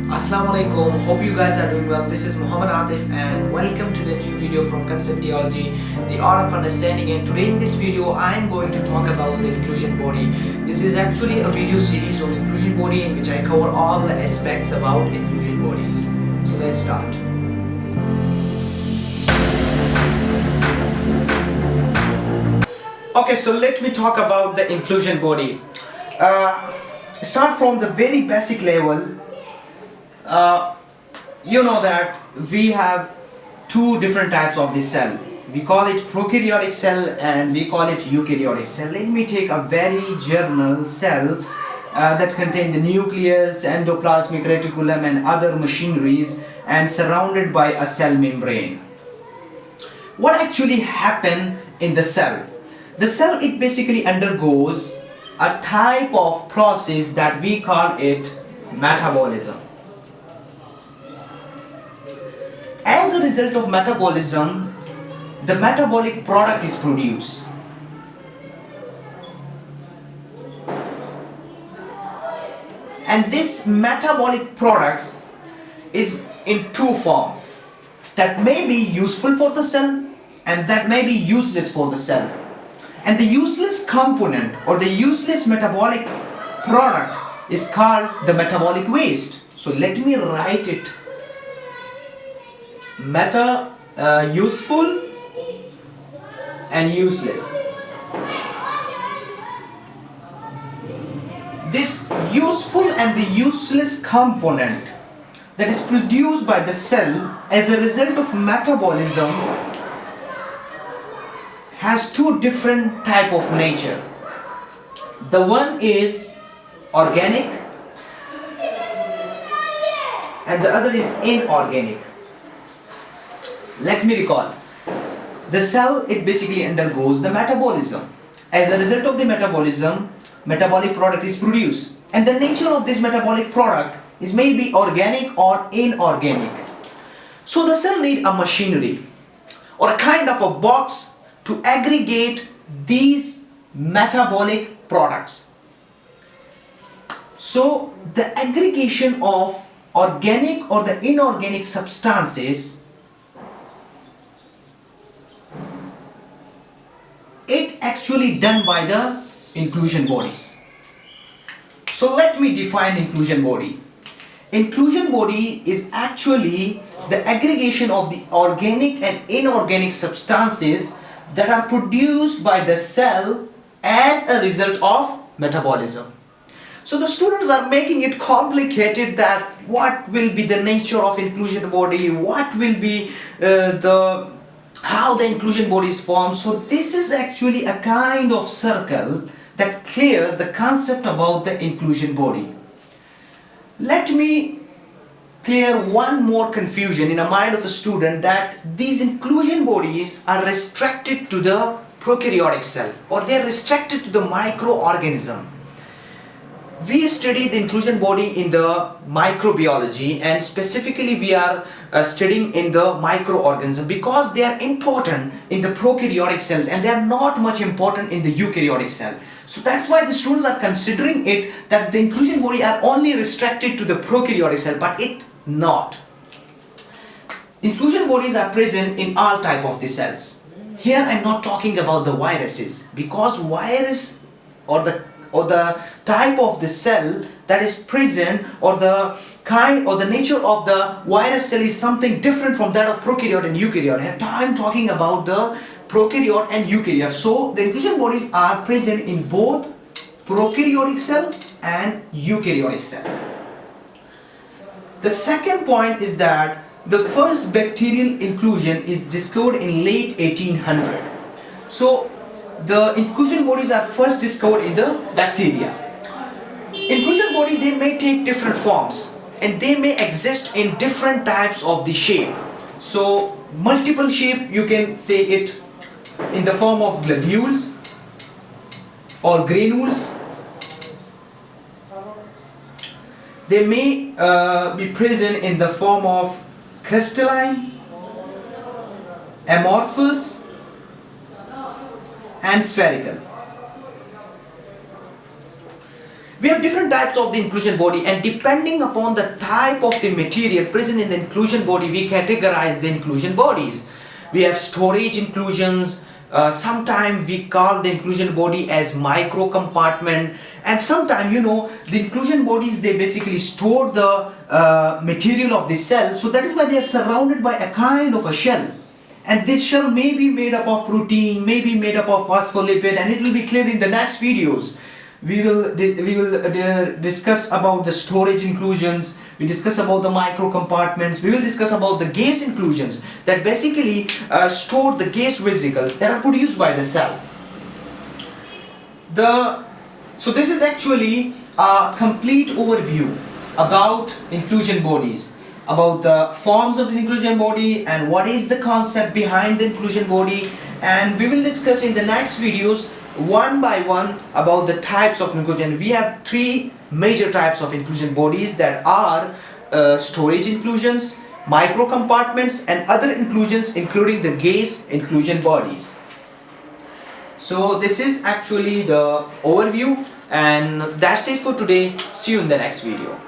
Assalamu alaikum, hope you guys are doing well. This is Muhammad Atif and welcome to the new video from Conceptiology, the art of understanding. And today in this video I am going to talk about the inclusion body. This is actually a video series on inclusion body in which I cover all the aspects about inclusion bodies. So let's start. Okay, so let me talk about the inclusion body. Start from the very basic level. You know that we have two different types of this cell. We call it prokaryotic cell and we call it eukaryotic cell. Let me take a very general cell that contains the nucleus, endoplasmic reticulum and other machineries and surrounded by a cell membrane. What actually happens in the cell? The cell, it basically undergoes a type of process that we call it metabolism. As a result of metabolism, the metabolic product is produced. And this metabolic product is in two forms, that may be useful for the cell and that may be useless for the cell. And the useless component or the useless metabolic product is called the metabolic waste. So let me write it. Useful and useless. This useful and the useless component that is produced by the cell as a result of metabolism has two different type of nature. The one is organic and the other is inorganic. Let me recall. The cell, it basically undergoes the metabolism. As a result of the metabolism, metabolic product is produced. And the nature of this metabolic product is maybe organic or inorganic. So the cell needs a machinery or a kind of a box to aggregate these metabolic products. So the aggregation of organic or the inorganic substances, it actually done by the inclusion bodies. So let me define inclusion body. Inclusion body is actually the aggregation of the organic and inorganic substances that are produced by the cell as a result of metabolism. So the students are making it complicated that what will be the nature of inclusion body, what will be how the inclusion body is formed. So this is actually a kind of circle that clears the concept about the inclusion body. Let me clear one more confusion in the mind of a student, that these inclusion bodies are restricted to the prokaryotic cell or they are restricted to the microorganism. We study the inclusion body in the microbiology and specifically we are studying in the microorganism because they are important in the prokaryotic cells and they are not much important in the eukaryotic cell. So that's why the students are considering it that the inclusion body are only restricted to the prokaryotic cell, but it not. Inclusion bodies are present in all type of the cells. Here I'm not talking about the viruses because virus or the type of the cell that is present or the kind or the nature of the virus cell is something different from that of prokaryote and eukaryote. I'm talking about the prokaryote and eukaryote. So the inclusion bodies are present in both prokaryotic cell and eukaryotic cell. The second point is that the first bacterial inclusion is discovered in late 1800. So the inclusion bodies are first discovered in the bacteria. Inclusion bodies, they may take different forms and they may exist in different types of the shape. So multiple shape, you can say it in the form of globules or granules. They may be present in the form of crystalline, amorphous and spherical. We have different types of the inclusion body, and depending upon the type of the material present in the inclusion body, we categorize the inclusion bodies. We have storage inclusions. Sometimes we call the inclusion body as micro compartment, and sometimes the inclusion bodies, they basically store the material of the cell, so that is why they are surrounded by a kind of a shell, and this shell may be made up of protein, may be made up of phospholipid, and it will be clear in the next videos. We will discuss about the storage inclusions, we discuss about the micro compartments, we will discuss about the gas inclusions that basically store the gas vesicles that are produced by the cell. So this is actually a complete overview about inclusion bodies, about the forms of inclusion body and what is the concept behind the inclusion body, and we will discuss in the next videos one by one about the types of inclusion. We have three major types of inclusion bodies, that are storage inclusions, micro compartments, and other inclusions, including the gas inclusion bodies. So this is actually the overview, and that's it for today. See you in the next video.